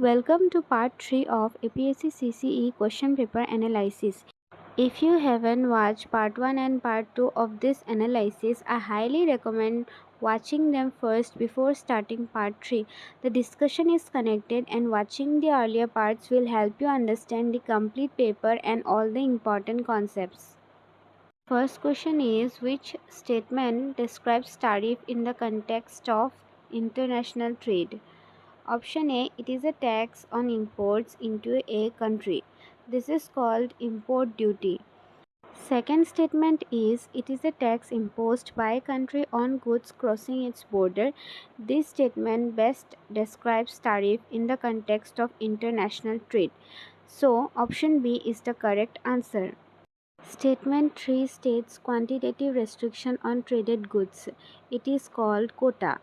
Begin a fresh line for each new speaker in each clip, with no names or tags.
Welcome to part 3 of APSC CCE question paper analysis. If you haven't watched part 1 and part 2 of this analysis, I highly recommend watching them first before starting part 3. The discussion is connected and watching the earlier parts will help you understand the complete paper and all the important concepts. First question is, which statement describes tariff in the context of international trade? Option A, it is a tax on imports into a country. This is called import duty. Second statement is, it is a tax imposed by a country on goods crossing its border. This statement best describes tariff in the context of international trade. So, option B is the correct answer. Statement 3 states quantitative restriction on traded goods. It is called quota.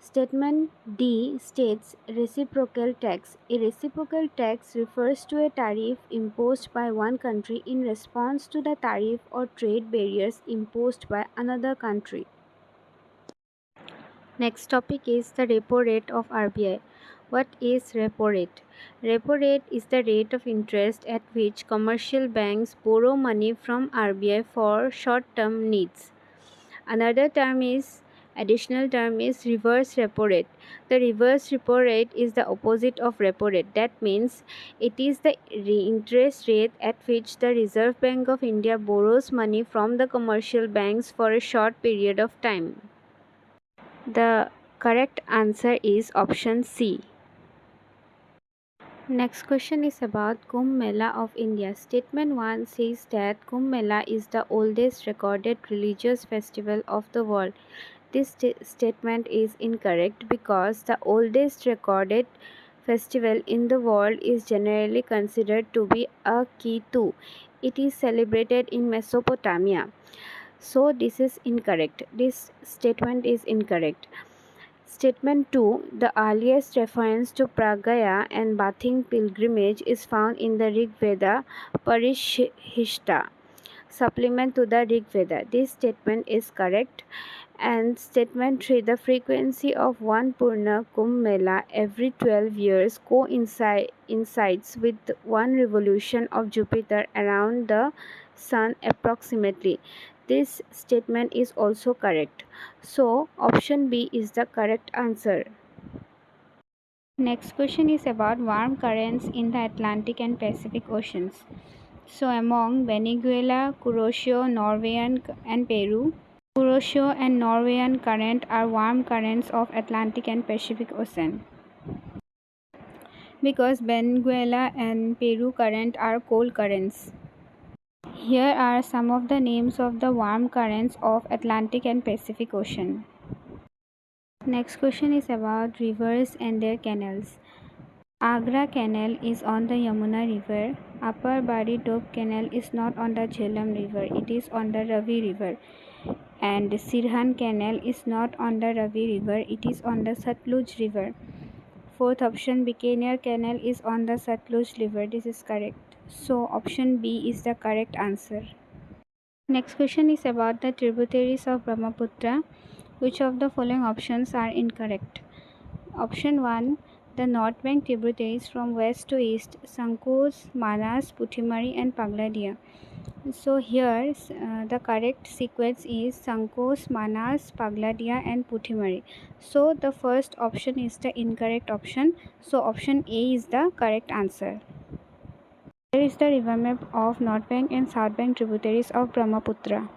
Statement D states reciprocal tax. A reciprocal tax refers to a tariff imposed by one country in response to the tariff or trade barriers imposed by another country. Next topic is the repo rate of RBI. What is repo rate? Repo rate is the rate of interest at which commercial banks borrow money from RBI for short-term needs. Another additional term is reverse repo rate. The reverse repo rate is the opposite of repo rate. That means it is the interest rate at which the Reserve Bank of India borrows money from the commercial banks for a short period of time. The correct answer is option C. Next question is about Kumbh Mela of India. Statement 1 says that Kumbh Mela is the oldest recorded religious festival of the world. This statement is incorrect because the oldest recorded festival in the world is generally considered to be a Ketu. It is celebrated in Mesopotamia. So this is incorrect. This statement is incorrect. Statement 2. The earliest reference to Pragaya and bathing pilgrimage is found in the Rig Veda Parishishta, supplement to the Rig Veda. This statement is correct. And statement 3. The frequency of one Purna Kumbh Mela every 12 years coincides with one revolution of Jupiter around the Sun approximately. This statement is also correct. So, option B is the correct answer. Next question is about warm currents in the Atlantic and Pacific Oceans. So, among Venezuela, Kuroshio, Norwegian and Peru, Kuroshio and Norwegian current are warm currents of Atlantic and Pacific Ocean, because Venezuela and Peru current are cold currents. Here are some of the names of the warm currents of Atlantic and Pacific Ocean. Next question is about rivers and their canals. Agra Canal is on the Yamuna River. Upper Bari Doab Canal is not on the Jhelum River, it is on the Ravi River. And Sirhan Canal is not on the Ravi River, it is on the Satluj River. Fourth option, Bikaner Canal is on the Satluj River. This is correct. So option B is the correct answer. Next question is about the tributaries of Brahmaputra. Which of the following options are incorrect? Option 1, the North Bank tributaries from west to east, Sankos, Manas, Puthimari and Pagladia. So here the correct sequence is Sankos, Manas, Pagladia and Puthimari. So the first option is the incorrect option. So option A is the correct answer. Here is the river map of North Bank and South Bank tributaries of Brahmaputra.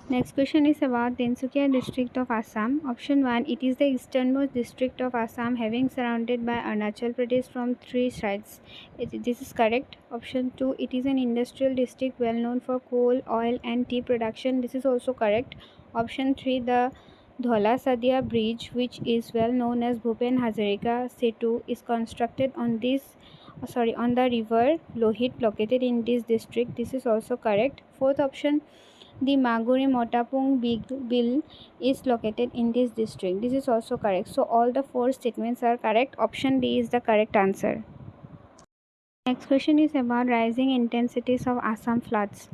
Next question is about Tinsukia district of Assam. Option 1, it is the easternmost district of Assam having surrounded by Arunachal Pradesh from three sides. This is correct. Option 2, it is an industrial district well known for coal, oil and tea production. This is also correct. Option 3, the Dhola Sadia bridge, which is well known as Bhupen Hazarika Setu, is constructed on the river Lohit located in this district. This is also correct. Fourth option, the Maguri Motapung Big Bill is located in this district. This is also correct. So all the four statements are correct. Option D is the correct answer. Next question is about rising intensities of Assam floods.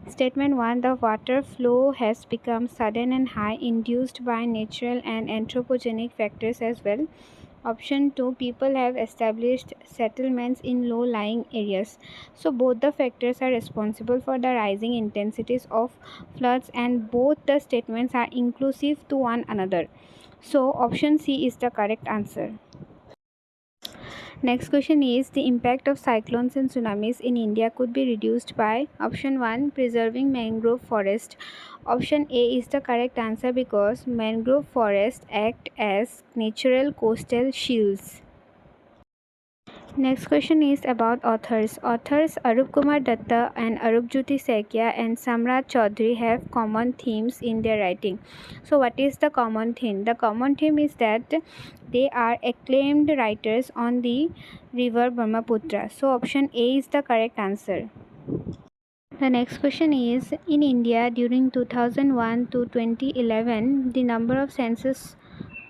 Statement 1, the water flow has become sudden and high, induced by natural and anthropogenic factors as well. Option 2, people have established settlements in low-lying areas. So both the factors are responsible for the rising intensities of floods, and both the statements are inclusive to one another. So option C is the correct answer. Next question is, the impact of cyclones and tsunamis in India could be reduced by option 1, preserving mangrove forest. Option A is the correct answer because mangrove forests act as natural coastal shields. Next question is about authors. Authors Arup Kumar Datta and Arupjyoti Saikia and Samrat Chaudhary have common themes in their writing. So what is the common theme? The common theme is that they are acclaimed writers on the river Brahmaputra. So option A is the correct answer. The next question is, in India during 2001 to 2011, the number of census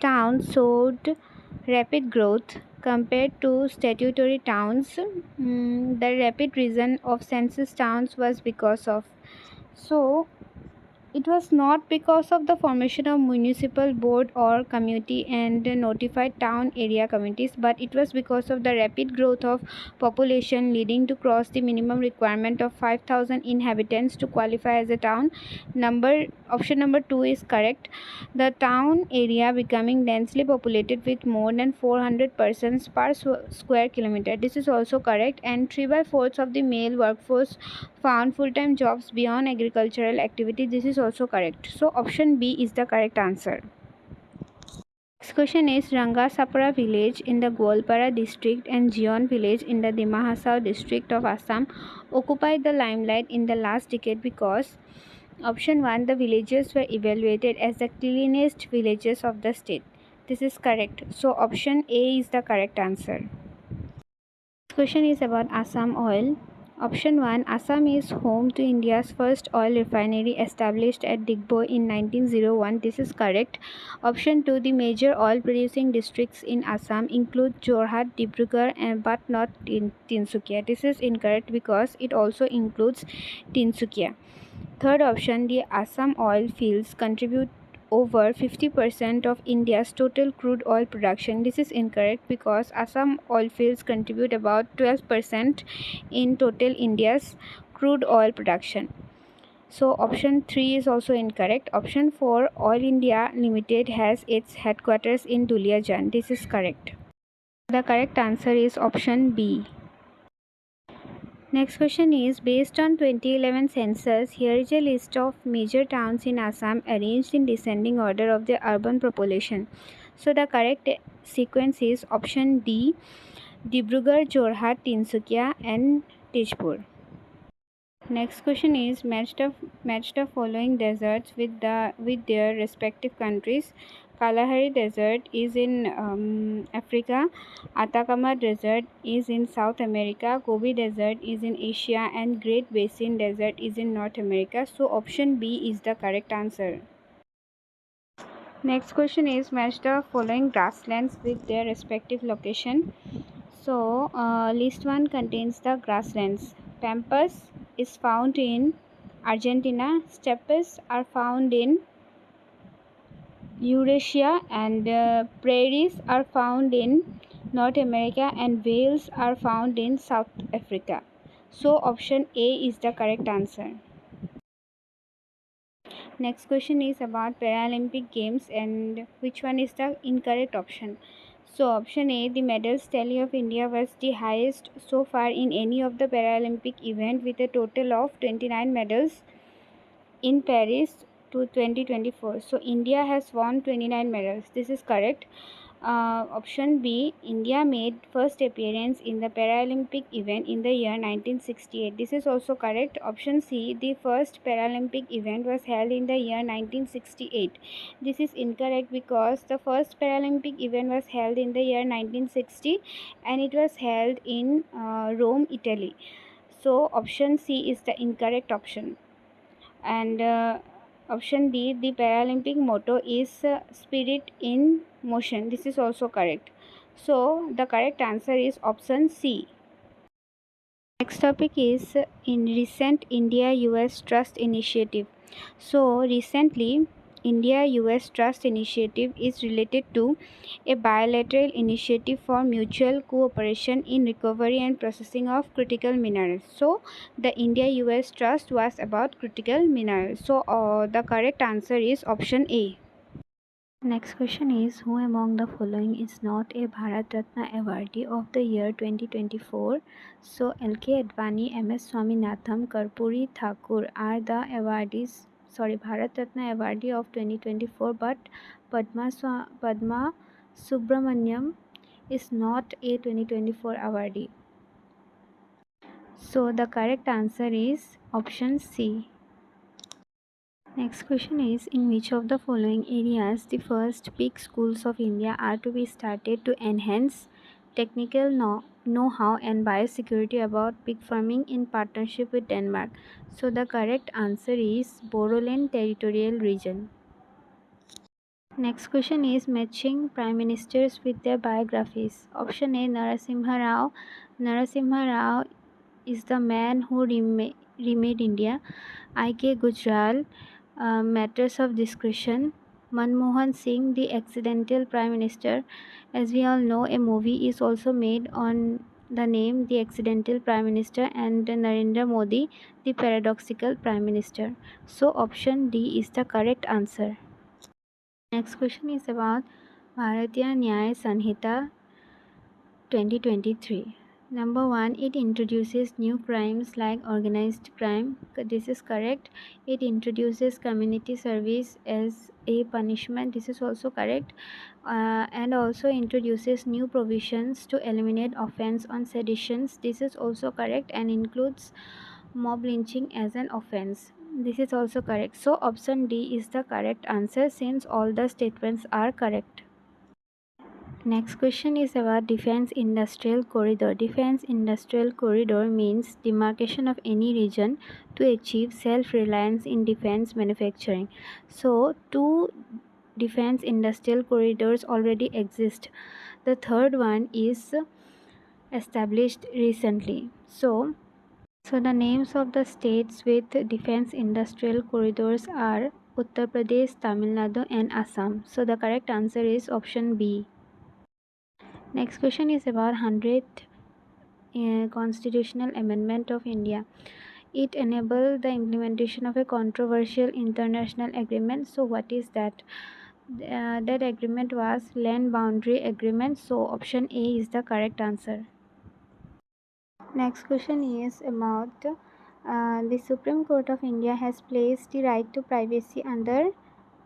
towns showed rapid growth compared to statutory towns. The rapid reason of census towns was because of, so it was not because of the formation of municipal board or community and notified town area committees, but it was because of the rapid growth of population leading to cross the minimum requirement of 5,000 inhabitants to qualify as a town. Option number 2 is correct. The town area becoming densely populated with more than 400 persons per square kilometer. This is also correct. And 3/4 of the male workforce found full-time jobs beyond agricultural activity. This is also correct. So option B is the correct answer. Next question is, Rangasapara village in the Goalpara district and Jion village in the Dima Hasao district of Assam occupied the limelight in the last decade because option 1, the villages were evaluated as the cleanest villages of the state. This is correct. So option A is the correct answer. This question is about Assam Oil. Option 1, Assam is home to India's first oil refinery established at Digboi in 1901. This is correct. Option 2, the major oil producing districts in Assam include Jorhat, Dibrugarh, but not Tinsukia. This is incorrect because it also includes Tinsukia. Third option, the Assam oil fields contribute over 50% of India's total crude oil production. This is incorrect because Assam oil fields contribute about 12% in total India's crude oil production. So option 3 is also incorrect. Option 4, Oil India Limited has its headquarters in Duliajan. This is correct. The correct answer is option B. Next question is, based on 2011 census, here is a list of major towns in Assam arranged in descending order of their urban population. So the correct sequence is option D, Dibrugarh, Jorhat, Tinsukia and Tezpur. Next question is, match the following deserts with their respective countries. Kalahari Desert is in Africa, Atacama Desert is in South America, Gobi Desert is in Asia, and Great Basin Desert is in North America. So option B is the correct answer. Next question is, match the following grasslands with their respective location. So list 1 contains the grasslands. Pampas is found in Argentina, steppes are found in Eurasia, and prairies are found in North America, and vales are found in South Africa. So option A is the correct answer. Next question is about Paralympic Games and which one is the incorrect option. So option A, the medals tally of India was the highest so far in any of the Paralympic event with a total of 29 medals in Paris to 2024. So India has won 29 medals. This is correct. Option B, India made first appearance in the Paralympic event in the year 1968. This is also correct. Option C, the first Paralympic event was held in the year 1968. This is incorrect because the first Paralympic event was held in the year 1960 and it was held in Rome, Italy. So option C is the incorrect option. And option D, the Paralympic motto is spirit in motion. This is also correct. So the correct answer is option C. Next topic is in recent India-US Trust Initiative. So recently India-US Trust Initiative is related to a bilateral initiative for mutual cooperation in recovery and processing of critical minerals. So, the India-US Trust was about critical minerals. So, the correct answer is option A. Next question is, who among the following is not a Bharat Ratna awardee of the year 2024? So, L.K. Advani, M.S. Swaminathan, Karpuri Thakur are the Bharat Ratna awardee of 2024, but Padma Subramaniam is not a 2024 awardee. So, the correct answer is option C. Next question is, in which of the following areas the first pig schools of India are to be started to enhance technical know-how and biosecurity about pig farming in partnership with Denmark? So the correct answer is Bodoland Territorial Region. Next question is, matching prime ministers with their biographies. Option A, Narasimha Rao. Narasimha Rao is the man who remade India. I.K. Gujral, matters of discretion. Manmohan Singh, the accidental prime minister. As we all know, a movie is also made on the name The Accidental Prime Minister, and Narendra Modi, the paradoxical prime minister. So option D is the correct answer. Next question is about Bharatiya Nyaya Sanhita 2023. Number 1, it introduces new crimes like organized crime. This is correct. It introduces community service as a punishment. This is also correct. And also introduces new provisions to eliminate offense on seditions. This is also correct, and includes mob lynching as an offense. This is also correct. So option D is the correct answer, since all the statements are correct. Next question is about Defense Industrial Corridor. Defense Industrial Corridor means demarcation of any region to achieve self-reliance in defense manufacturing. So, two defense industrial corridors already exist. The third one is established recently. So the names of the states with defense industrial corridors are Uttar Pradesh, Tamil Nadu, and Assam. So the correct answer is option B. Next question is about 100th Constitutional Amendment of India. It enabled the implementation of a controversial international agreement. So what is that? That agreement was Land Boundary Agreement. So option A is the correct answer. Next question is about the Supreme Court of India has placed the right to privacy under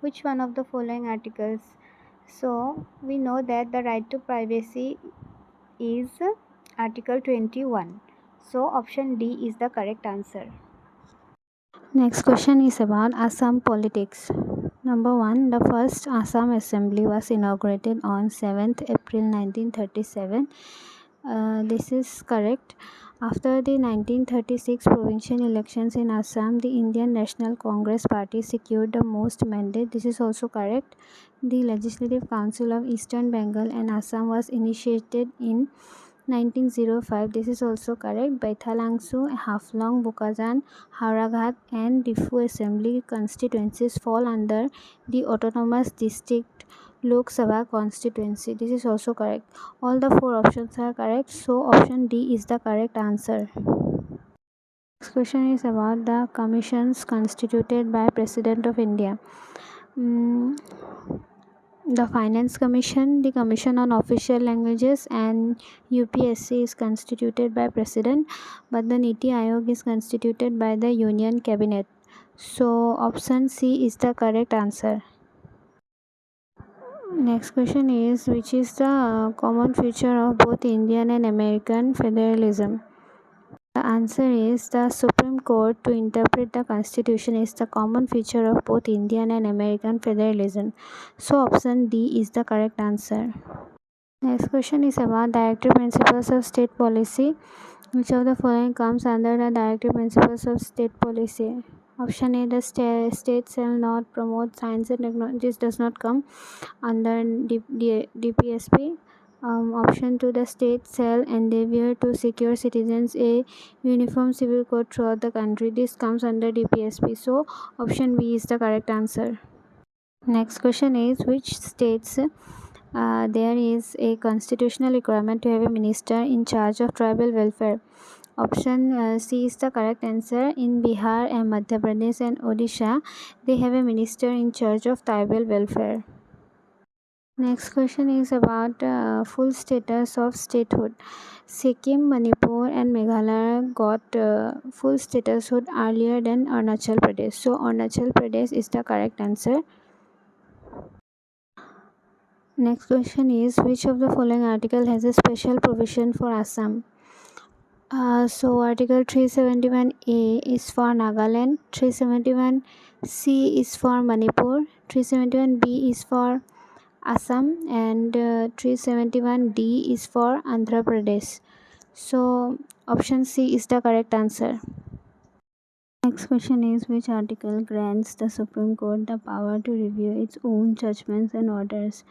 which one of the following articles? So we know that the right to privacy is Article 21. So option D is the correct answer. Next question is about Assam politics. Number 1, the first Assam Assembly was inaugurated on 7th April 1937. This is correct. After the 1936 provincial elections in Assam, the Indian National Congress Party secured the most mandate. This is also correct. The Legislative Council of Eastern Bengal and Assam was initiated in 1905. This is also correct. Baithalangsu, Haflong, Bukazan, Hauraghat and Difu Assembly constituencies fall under the Autonomous District Lok Sabha constituency. This is also correct. All the 4 options are correct. So option D is the correct answer. Next question is about the commissions constituted by President of India. The Finance Commission, the Commission on Official Languages, and UPSC is constituted by President, but the Niti Aayog is constituted by the Union Cabinet. So option C is the correct answer. Next question is, which is the common feature of both Indian and American federalism? The answer is the Supreme Court to interpret the Constitution is the common feature of both Indian and American federalism. So option D is the correct answer. Next question is about directive principles of state policy. Which of the following comes under the directive principles of state policy? Option A, the state shall not promote science and technology. This does not come under DPSP. Option 2, the state shall endeavour to secure citizens a uniform civil code throughout the country. This comes under DPSP. So option B is the correct answer. Next question is, which states there is a constitutional requirement to have a minister in charge of tribal welfare? Option C is the correct answer. In Bihar and Madhya Pradesh and Odisha, they have a minister in charge of tribal welfare. Next question is about full status of statehood. Sikkim, Manipur, and Meghalaya got full statehood earlier than Arunachal Pradesh. So, Arunachal Pradesh is the correct answer. Next question is, which of the following article has a special provision for Assam? So Article 371A is for Nagaland, 371C is for Manipur, 371B is for Assam, and 371D is for Andhra Pradesh. So option C is the correct answer. Next question is, which article grants the Supreme Court the power to review its own judgments and orders?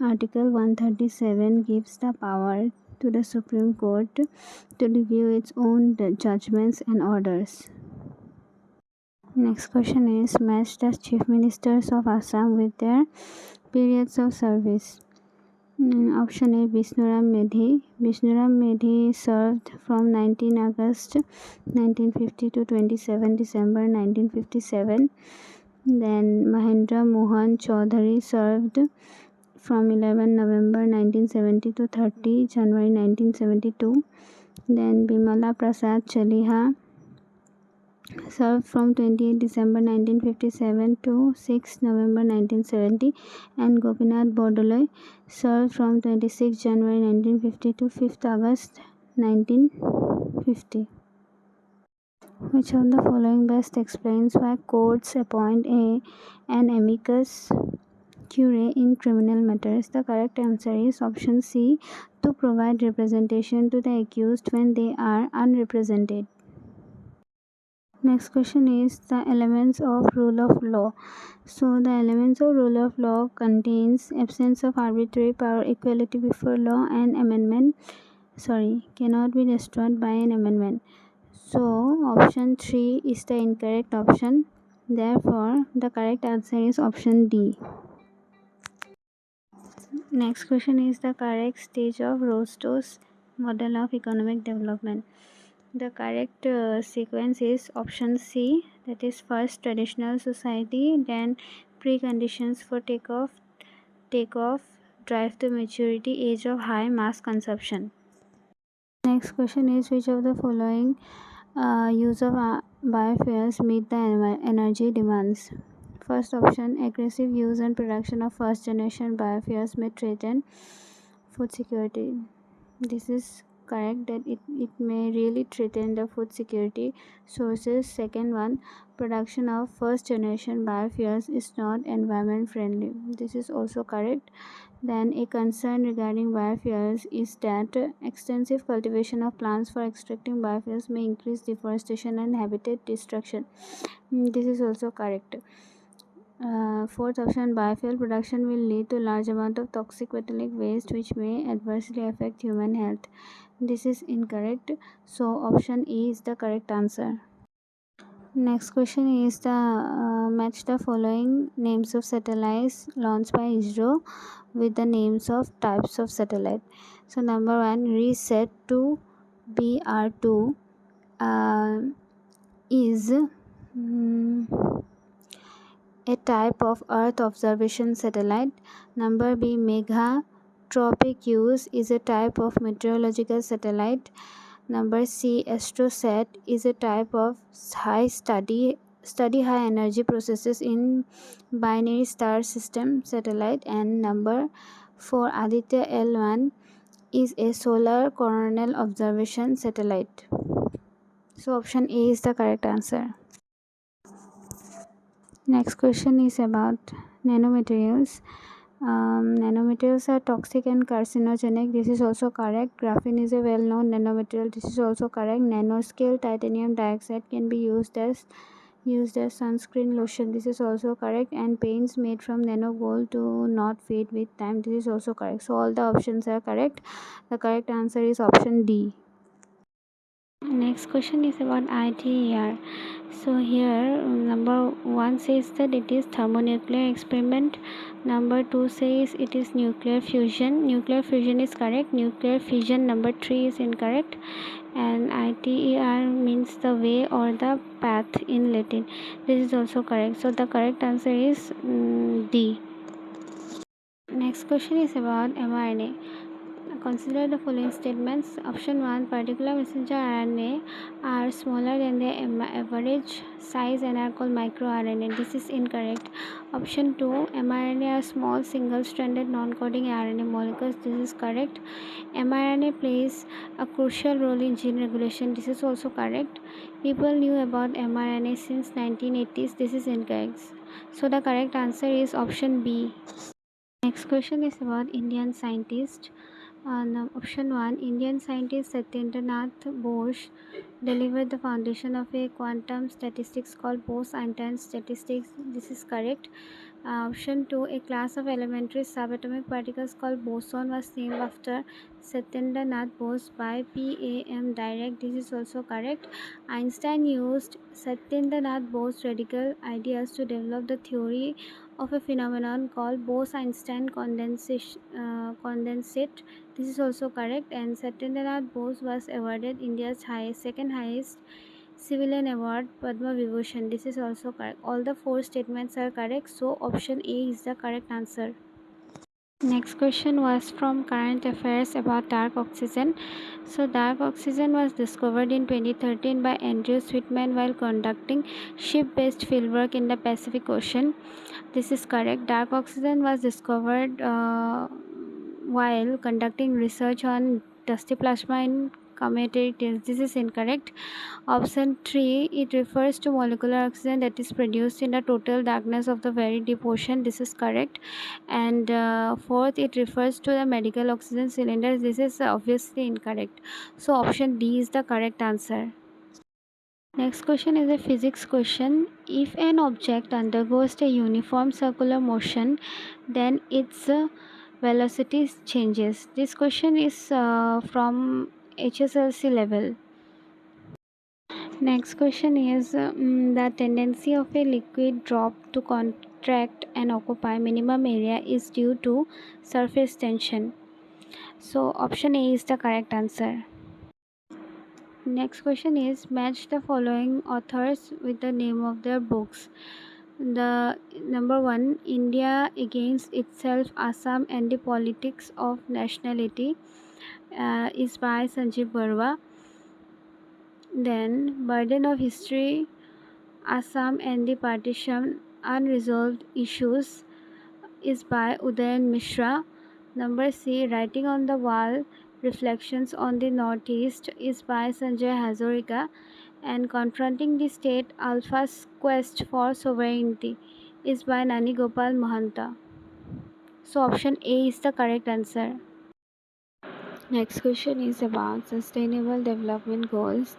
Article 137 gives the power to the Supreme Court to review its own judgments and orders. Next question is, match the chief ministers of Assam with their periods of service. Option A, Vishnuram Medhi. Vishnuram Medhi served from 19 August 1950 to 27 December 1957. Then Mahendra Mohan Chaudhary served from 11 November 1970 to 30 January 1972. Then Bimala Prasad Chaliha served from 28 December 1957 to 6 November 1970, and Gopinath Bordoloi served from 26 January 1950 to 5th August 1950. Which of the following best explains why courts appoint an amicus curiae in criminal matters? The correct answer is option C, to provide representation to the accused when they are unrepresented. Next question is the elements of rule of law. So the elements of rule of law contains absence of arbitrary power, equality before law, and cannot be destroyed by an amendment. So option 3 is the incorrect option. Therefore, the correct answer is option D. Next question is the correct stage of Rostow's model of economic development. The correct sequence is option C, that is first traditional society, then preconditions for takeoff, drive to maturity, age of high mass consumption. Next question is, which of the following use of biofuels meet the energy demands? First option, aggressive use and production of first generation biofuels may threaten food security. This is correct, that it may really threaten the food security sources. Second one, production of first generation biofuels is not environment friendly. This is also correct. Then a concern regarding biofuels is that extensive cultivation of plants for extracting biofuels may increase deforestation and habitat destruction. This is also correct. Fourth option, biofuel production will lead to large amount of toxic metallic waste which may adversely affect human health. This is incorrect. So option E is the correct answer. Next question is the match the following names of satellites launched by ISRO with the names of types of satellite. So number 1, Reset to BR2 is a type of Earth observation satellite. Number B, Megha Tropic Use is a type of meteorological satellite. Number C, AstroSat is a type of study high energy processes in binary star system satellite. And number 4, Aditya L1 is a solar coronal observation satellite. So option A is the correct answer. Next question is about nanomaterials. Nanomaterials are toxic and carcinogenic. This is also correct. Graphene is a well-known nanomaterial. This is also correct. Nanoscale titanium dioxide can be used as sunscreen lotion. This is also correct. And paints made from nano gold do not fade with time. This is also correct. So all the options are correct. The correct answer is option D. Next question is about ITER. So here number 1 says that it is thermonuclear experiment. Number 2 says it is nuclear fusion. Nuclear fusion is correct. Nuclear fission number 3 is incorrect. And ITER means the way or the path in Latin. This is also correct. So the correct answer is D. Next question is about mRNA. Consider the following statements. Option 1, particular messenger RNA are smaller than their average size and are called microRNA. This is incorrect. Option 2, mRNA are small single-stranded non-coding RNA molecules. This is correct. mRNA plays a crucial role in gene regulation. This is also correct. People knew about mRNA since 1980s. This is incorrect. So the correct answer is option B. Next question is about Indian scientist. Option 1, Indian scientist Satyendranath Bose delivered the foundation of a quantum statistics called Bose-Einstein statistics. This is correct. Option 2, a class of elementary subatomic particles called boson was named after Satyendranath Bose by PAM Direct. This is also correct. Einstein used Satyendranath Bose radical ideas to develop the theory of a phenomenon called Bose-Einstein condensate. This is also correct. And Satyendranath Bose was awarded India's second highest civilian award, Padma Vibhushan. This is also correct. All the 4 statements are correct. So option A is the correct answer. Next question was from current affairs about dark oxygen. So dark oxygen was discovered in 2013 by Andrew Sweetman while conducting ship-based fieldwork in the Pacific Ocean. This is correct. Dark oxygen was discovered while conducting research on dusty plasma in cometary tails. This is incorrect. Option 3, it refers to molecular oxygen that is produced in the total darkness of the very deep ocean. This is correct. And 4th, it refers to the medical oxygen cylinders. This is obviously incorrect. So option D is the correct answer. Next question is a physics question. If an object undergoes a uniform circular motion, then its velocity changes. This question is from HSLC level. Next question is the tendency of a liquid drop to contract and occupy minimum area is due to surface tension. So option A is the correct answer. Next question is match the following authors with the name of their books. The number 1, India Against Itself, Assam and the Politics of Nationality is by Sanjeev Barwa. Then Burden of History, Assam and the Partition, Unresolved Issues is by Udayan Mishra. Number C, Writing on the Wall, Reflections on the Northeast is by Sanjay Hazarika. And Confronting the State, Alpha's Quest for Sovereignty is by Nani Gopal Mahanta. So option A is the correct answer. Next question is about Sustainable Development Goals.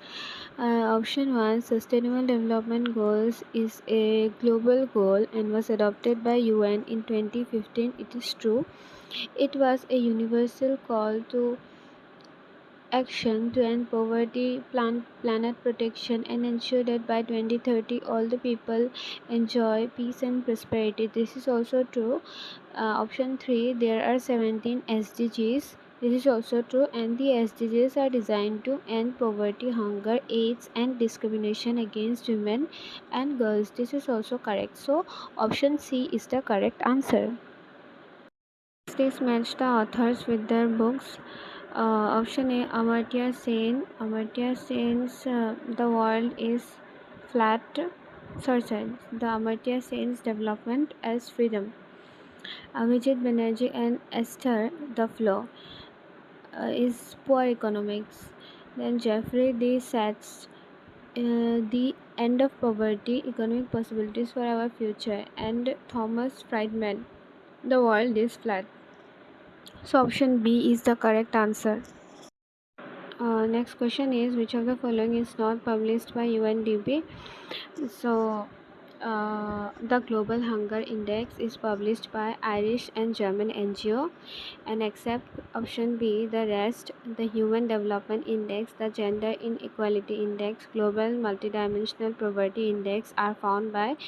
Option 1, Sustainable Development Goals is a global goal and was adopted by UN in 2015. It is true. It was a universal call to action to end poverty, planet protection, and ensure that by 2030 all the people enjoy peace and prosperity. This is also true. Option 3, there are 17 SDGs. This is also true, and the SDGs are designed to end poverty, hunger, AIDS, and discrimination against women and girls. This is also correct. So, option C is the correct answer. Next is match the authors with their books. Option A, Amartya Sen. Amartya Sen's The World is Flat. The Amartya Sen's Development as Freedom. Abhijit Banerjee and Esther The Flow is Poor Economics. Then Jeffrey D. Sachs, The End of Poverty, Economic Possibilities for Our Future. And Thomas Friedman, The World is Flat. So option B is the correct answer. Next question is which of the following is not published by UNDP? So The Global Hunger Index is published by Irish and German NGO, and except option B, the rest, the Human Development Index, the Gender Inequality Index, Global Multidimensional Poverty Index are published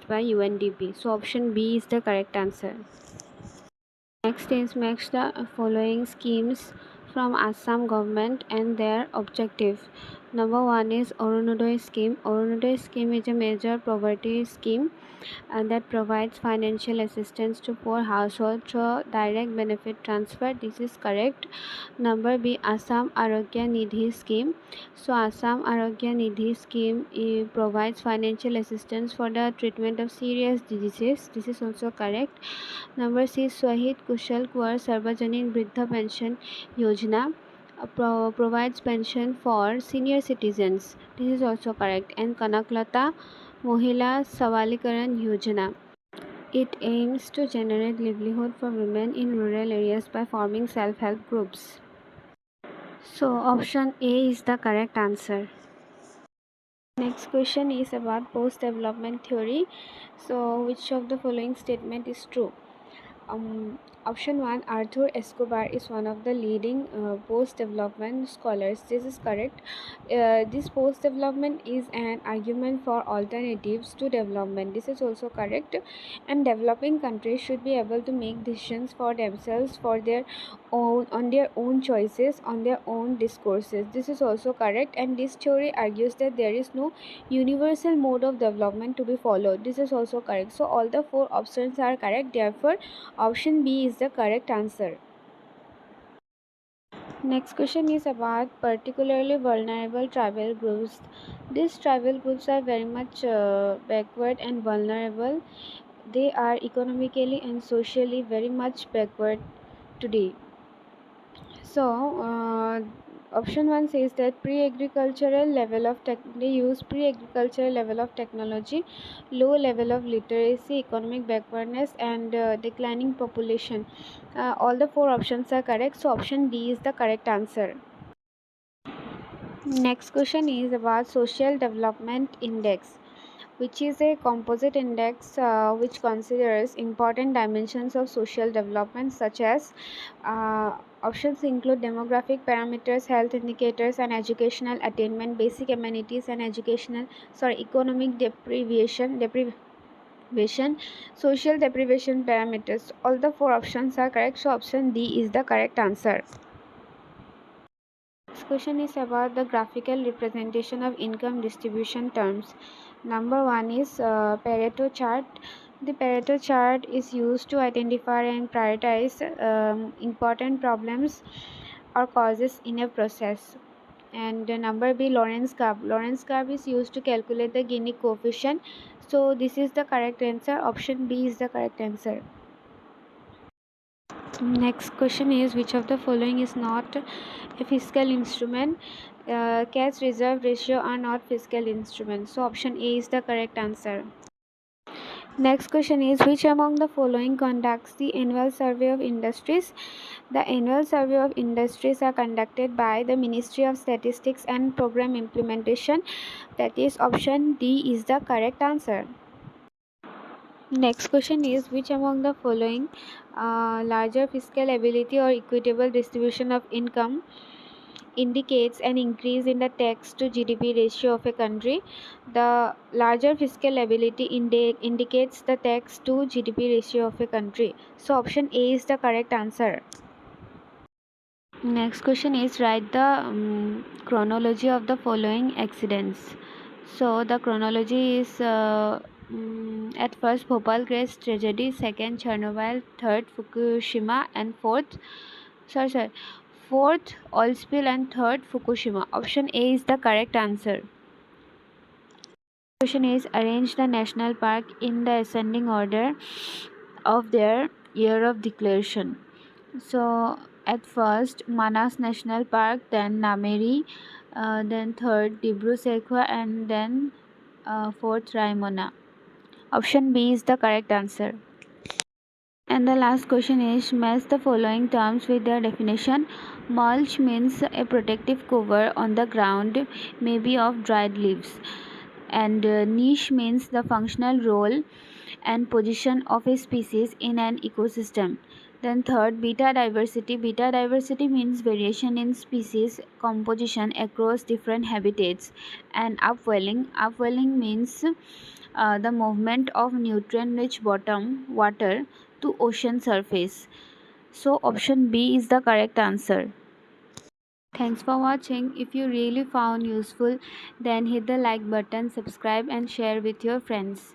by UNDP. So option B is the correct answer. Next is match the following schemes from Assam government and their objective. Number 1 is Arunodaya scheme. Arunodaya scheme is a major poverty scheme that provides financial assistance to poor households through direct benefit transfer. This is correct. Number B, Assam Arogya Nidhi scheme. So Assam Arogya Nidhi scheme provides financial assistance for the treatment of serious diseases. This is also correct. Number C, Swahid Kushal Kuwar Sarvajanin Vriddha Pension Yojana provides pension for senior citizens. This is also correct. And Kanaklata Mohila Savalikaran Yojana. It aims to generate livelihood for women in rural areas by forming self-help groups. So option A is the correct answer. Next question is about post-development theory. So which of the following statement is true? Option 1, Arthur Escobar is one of the leading post-development scholars. This is correct. This post-development is an argument for alternatives to development. This is also correct. And developing countries should be able to make decisions for themselves, for their own, on their own choices, on their own discourses. This is also correct. And this theory argues that there is no universal mode of development to be followed. This is also correct. So all the 4 options are correct. Therefore, option B is the correct answer. Next question is about particularly vulnerable tribal groups. These tribal groups are very much backward and vulnerable. They are economically and socially very much backward today. So, option 1 says that pre-agricultural level of they use pre-agricultural level of technology, low level of literacy, economic backwardness, and declining population. All the 4 options are correct. So, option D is the correct answer. Next question is about Social Development Index, which is a composite index which considers important dimensions of social development, such as options include demographic parameters, health indicators, and educational attainment, basic amenities, and economic deprivation, social deprivation parameters. All the 4 options are correct. So option D is the correct answer. Next question is about the graphical representation of income distribution terms. Number 1 is Pareto chart. The Pareto chart is used to identify and prioritize important problems or causes in a process. And number B, Lorentz curve. Lorentz curve is used to calculate the Gini coefficient. So this is the correct answer. Option B is the correct answer. Next question is, which of the following is not a fiscal instrument? Cash reserve ratio are not fiscal instruments. So option A is the correct answer. Next question is, which among the following conducts the annual survey of industries? The annual survey of industries are conducted by the Ministry of Statistics and Program Implementation. That is option D is the correct answer. Next question is, which among the following larger fiscal ability or equitable distribution of income indicates an increase in the tax to GDP ratio of a country? The larger fiscal ability indicates the tax to GDP ratio of a country. So option A is the correct answer. Next question is, write the chronology of the following accidents. So the chronology is at first Bhopal gas tragedy, second Chernobyl, third Fukushima, and fourth oil spill, and third Fukushima. Option A is the correct answer. Question is, arrange the national park in the ascending order of their year of declaration. So at first Manas National Park, then Nameri, then third Dibru-Sekwa, and then fourth Raimona. Option B is the correct answer. And the last question is, match the following terms with their definition. Mulch means a protective cover on the ground, maybe of dried leaves. And niche means the functional role and position of a species in an ecosystem. Then third, beta diversity. Beta diversity means variation in species composition across different habitats. And upwelling. Upwelling means the movement of nutrient rich bottom water to ocean surface. So option B is the correct answer. Thanks for watching. If you really found useful, then hit the like button, subscribe and share with your friends.